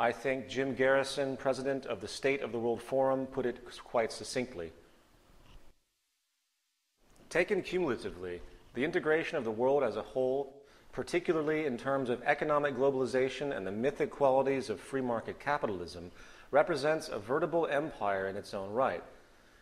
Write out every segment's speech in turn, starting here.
I think Jim Garrison, president of the State of the World Forum, put it quite succinctly. Taken cumulatively, the integration of the world as a whole, particularly in terms of economic globalization and the mythic qualities of free market capitalism, represents a veritable empire in its own right.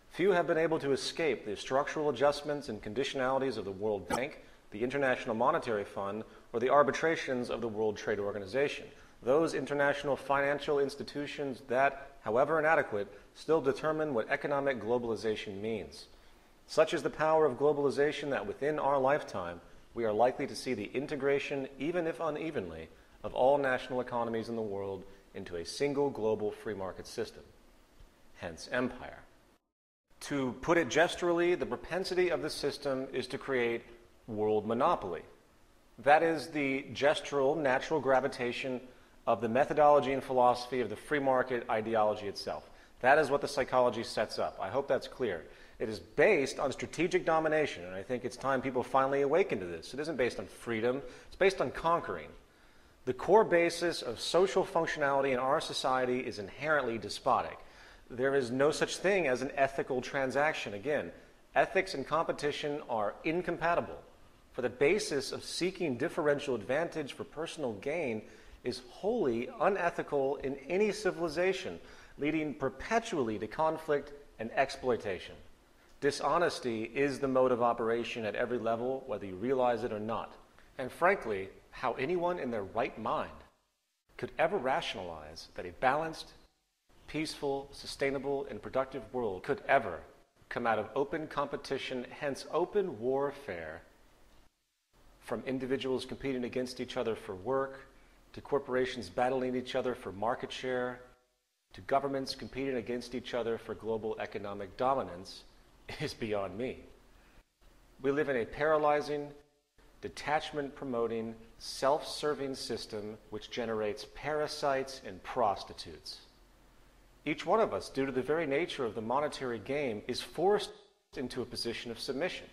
Few have been able to escape the structural adjustments and conditionalities of the World Bank, the International Monetary Fund, or the arbitrations of the World Trade Organization. Those international financial institutions that, however inadequate, still determine what economic globalization means. Such is the power of globalization that within our lifetime, we are likely to see the integration, even if unevenly, of all national economies in the world into a single global free market system, hence empire. To put it gesturally, the propensity of the system is to create world monopoly. That is the gestural, natural gravitation of the methodology and philosophy of the free market ideology itself. That is what the psychology sets up. I hope that's clear. It is based on strategic domination, and I think it's time people finally awaken to this. It isn't based on freedom, it's based on conquering. The core basis of social functionality in our society is inherently despotic. There is no such thing as an ethical transaction. Again, ethics and competition are incompatible. For the basis of seeking differential advantage for personal gain is wholly unethical in any civilization, leading perpetually to conflict and exploitation. Dishonesty is the mode of operation at every level, whether you realize it or not. And frankly, how anyone in their right mind could ever rationalize that a balanced, peaceful, sustainable, and productive world could ever come out of open competition, hence open warfare, from individuals competing against each other for work, to corporations battling each other for market share, to governments competing against each other for global economic dominance, is beyond me. We live in a paralyzing, detachment-promoting, self-serving system which generates parasites and prostitutes. Each one of us, due to the very nature of the monetary game, is forced into a position of submission,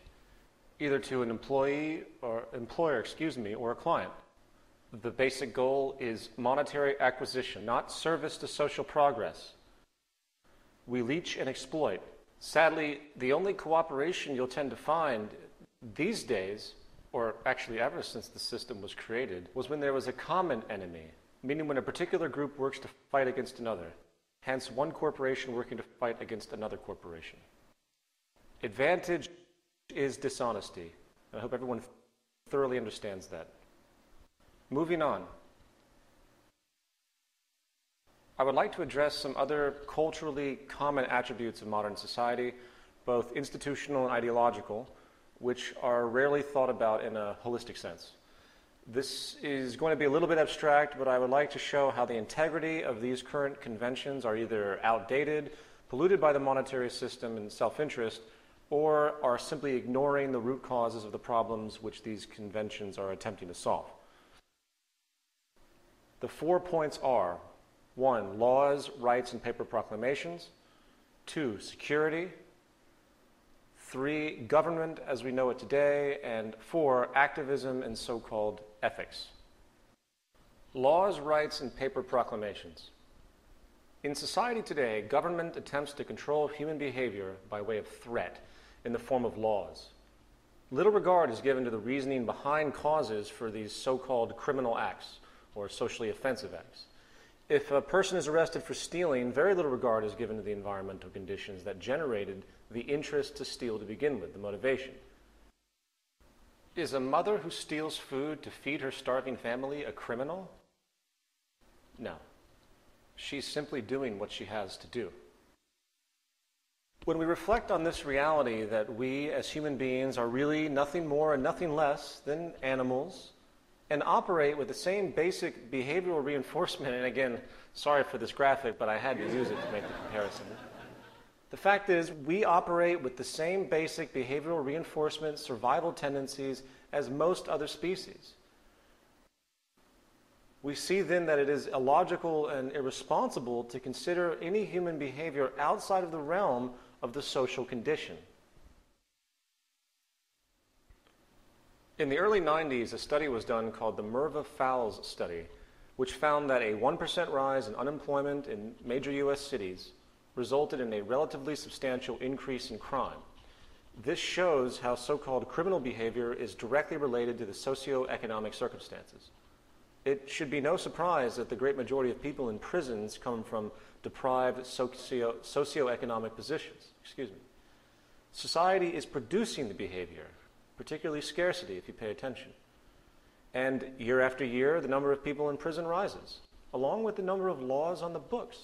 either to an employer, or a client. The basic goal is monetary acquisition, not service to social progress. We leech and exploit. Sadly, the only cooperation you'll tend to find these days, or actually ever since the system was created, was when there was a common enemy, meaning when a particular group works to fight against another, hence one corporation working to fight against another corporation. Advantage is dishonesty. I hope everyone thoroughly understands that. Moving on. I would like to address some other culturally common attributes of modern society, both institutional and ideological, which are rarely thought about in a holistic sense. This is going to be a little bit abstract, but I would like to show how the integrity of these current conventions are either outdated, polluted by the monetary system and self-interest, or are simply ignoring the root causes of the problems which these conventions are attempting to solve. The 4 points are: 1, laws, rights, and paper proclamations; 2, security; 3, government as we know it today; and 4, activism and so-called ethics. Laws, rights, and paper proclamations. In society today, government attempts to control human behavior by way of threat in the form of laws. Little regard is given to the reasoning behind causes for these so-called criminal acts or socially offensive acts. If a person is arrested for stealing, very little regard is given to the environmental conditions that generated the interest to steal to begin with, the motivation. Is a mother who steals food to feed her starving family a criminal? No. She's simply doing what she has to do. When we reflect on this reality that we as human beings are really nothing more and nothing less than animals, and operate with the same basic behavioral reinforcement, and again, sorry for this graphic, but I had to use it to make the comparison. The fact is, we operate with the same basic behavioral reinforcement survival tendencies as most other species. We see then that it is illogical and irresponsible to consider any human behavior outside of the realm of the social condition. In the early 90s, a study was done called the Merva Fowles study, which found that a 1% rise in unemployment in major U.S. cities resulted in a relatively substantial increase in crime. This shows how so-called criminal behavior is directly related to the socioeconomic circumstances. It should be no surprise that the great majority of people in prisons come from deprived socioeconomic positions. Society is producing the behavior, particularly scarcity, if you pay attention. And year after year, the number of people in prison rises, along with the number of laws on the books.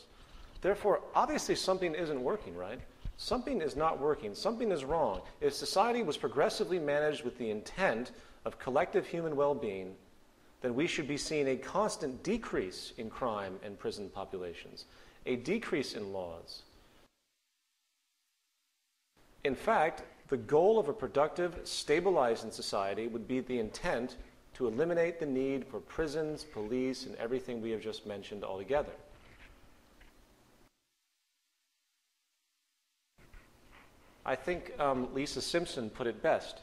Therefore, obviously something isn't working, right? Something is not working. Something is wrong. If society was progressively managed with the intent of collective human well-being, then we should be seeing a constant decrease in crime and prison populations, a decrease in laws. In fact, the goal of a productive, stabilizing society would be the intent to eliminate the need for prisons, police, and everything we have just mentioned altogether. I think Lisa Simpson put it best.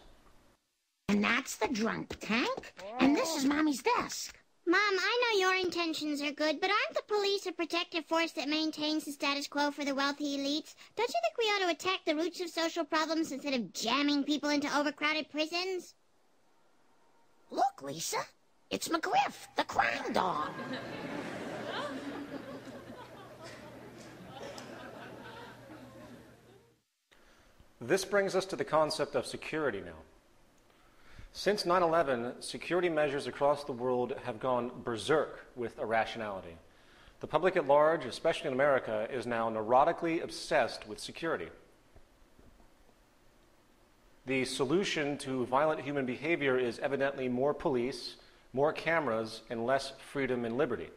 And that's the drunk tank? And this is Mommy's desk. Mom, I know your intentions are good, but aren't the police a protective force that maintains the status quo for the wealthy elites? Don't you think we ought to attack the roots of social problems instead of jamming people into overcrowded prisons? Look, Lisa, it's McGriff, the crime dog. This brings us to the concept of security now. Since 9/11, security measures across the world have gone berserk with irrationality. The public at large, especially in America, is now neurotically obsessed with security. The solution to violent human behavior is evidently more police, more cameras, and less freedom and liberty.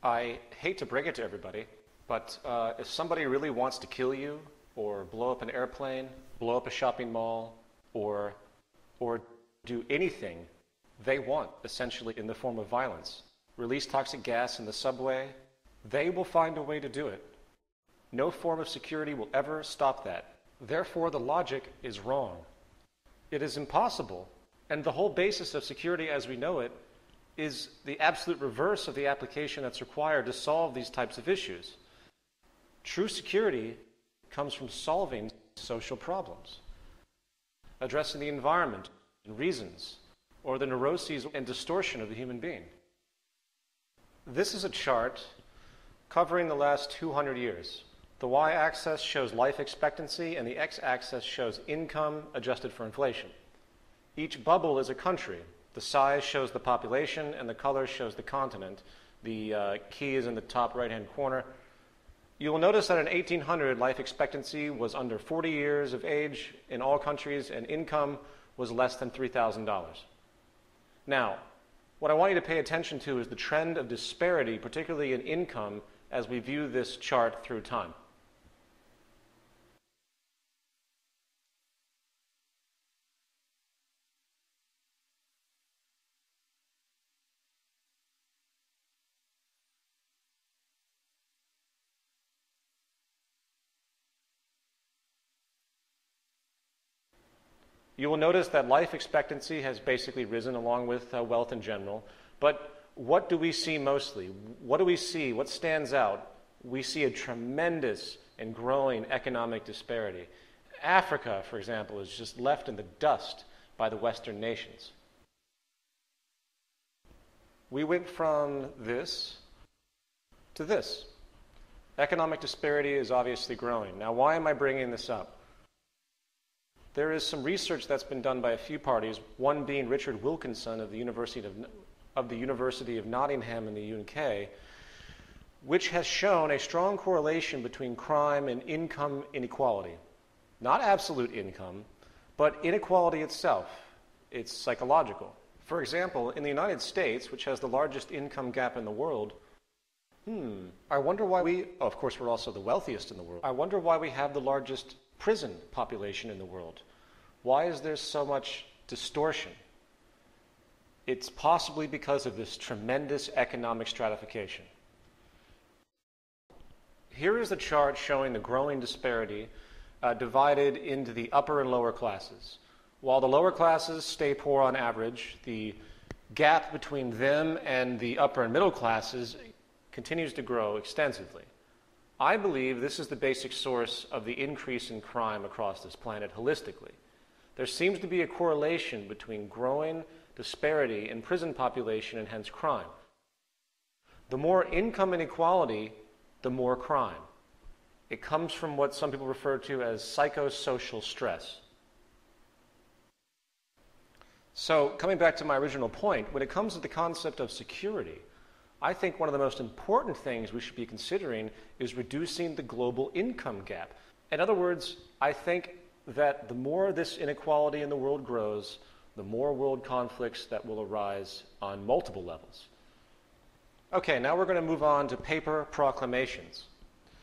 I hate to break it to everybody, but if somebody really wants to kill you, or blow up an airplane, blow up a shopping mall, or do anything they want, essentially, in the form of violence, release toxic gas in the subway, they will find a way to do it. No form of security will ever stop that. Therefore, the logic is wrong. It is impossible, and the whole basis of security as we know it is the absolute reverse of the application that's required to solve these types of issues. True security comes from solving social problems, addressing the environment and reasons, or the neuroses and distortion of the human being. This is a chart covering the last 200 years. The y-axis shows life expectancy, and the x-axis shows income adjusted for inflation. Each bubble is a country. The size shows the population, and the color shows the continent. The key is in the top right-hand corner. You will notice that in 1800, life expectancy was under 40 years of age in all countries, and income was less than $3,000. Now, what I want you to pay attention to is the trend of disparity, particularly in income, as we view this chart through time. You will notice that life expectancy has basically risen along with wealth in general. But what do we see mostly? What do we see? What stands out? We see a tremendous and growing economic disparity. Africa, for example, is just left in the dust by the Western nations. We went from this to this. Economic disparity is obviously growing. Now, why am I bringing this up? There is some research that's been done by a few parties, one being Richard Wilkinson of the University of Nottingham in the UK, which has shown a strong correlation between crime and income inequality. Not absolute income, but inequality itself. It's psychological. For example, in the United States, which has the largest income gap in the world, I wonder why of course we're also the wealthiest in the world. I wonder why we have the largest prison population in the world. Why is there so much distortion? It's possibly because of this tremendous economic stratification. Here is the chart showing the growing disparity divided into the upper and lower classes. While the lower classes stay poor on average, the gap between them and the upper and middle classes continues to grow extensively. I believe this is the basic source of the increase in crime across this planet holistically. There seems to be a correlation between growing disparity in prison population and hence crime. The more income inequality, the more crime. It comes from what some people refer to as psychosocial stress. So, coming back to my original point, when it comes to the concept of security, I think one of the most important things we should be considering is reducing the global income gap. In other words, I think that the more this inequality in the world grows, the more world conflicts that will arise on multiple levels. Okay, now we're going to move on to paper proclamations.